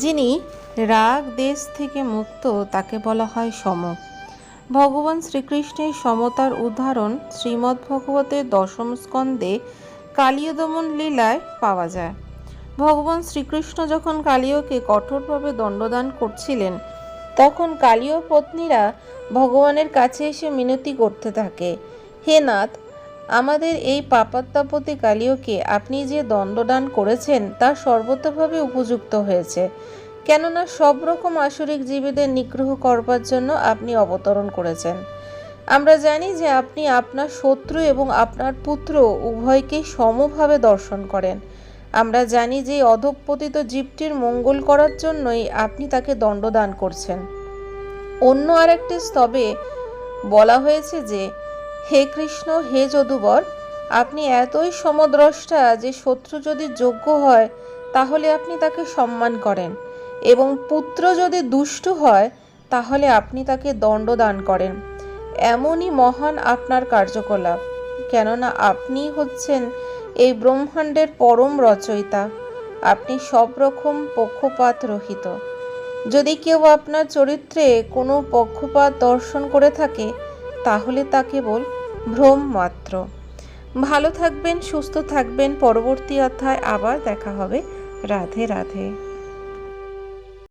যিনি রাগ দেশ থেকে মুক্ত তাকে বলা হয় সম। ভগবান শ্রীকৃষ্ণের সমতার উদাহরণ শ্রীমদ্ভগবতের দশম স্কন্ধে কালীয় দমন লীলায় পাওয়া যায়। ভগবান শ্রীকৃষ্ণ যখন কালীয়কে কঠোরভাবে দণ্ডদান করছিলেন, তখন কালীয় পত্নীরা ভগবানের কাছে এসে মিনতি করতে থাকে, হে নাথ, আমাদের এই পাপাত্মাপতি কালীয়কে আপনি যে দণ্ডদান করেছেন তা সর্বতভাবে উপযুক্ত হয়েছে, কেননা সব রকম আসরিক জীবীদের নিগ্রহ করবার জন্য আপনি অবতরণ করেছেন। আমরা জানি যে আপনি আপনার শত্রু এবং আপনার পুত্র উভয়কে সমভাবে দর্শন করেন। আমরা জানি যে অধঃপতিত জীবটির মঙ্গল করার জন্যই আপনি তাকে দণ্ডদান করছেন। অন্য আরেকটি স্তবে বলা হয়েছে যে, হে কৃষ্ণ, হে যদুবর, আপনি এতই সমদ্রষ্টা যে শত্রু যদি যোগ্য হয় তাহলে আপনি তাকে সম্মান করেন, এবং পুত্র যদি দুষ্ট হয় তাহলে আপনি তাকে দণ্ডদান করেন। এমনই মহান আপনার কার্যকলাপ, কেননা আপনি হচ্ছেন এই ব্রহ্মাণ্ডের পরম রচয়িতা। আপনি সব রকম পক্ষপাত রহিত। যদি কেউ আপনার চরিত্রে কোনো পক্ষপাত দর্শন করে থাকে তাহলে তা কেবল ভ্রম মাত্র। ভালো থাকবেন, সুস্থ থাকবেন। পরবর্তী অধ্যায় আবার দেখা হবে। রাধে রাধে।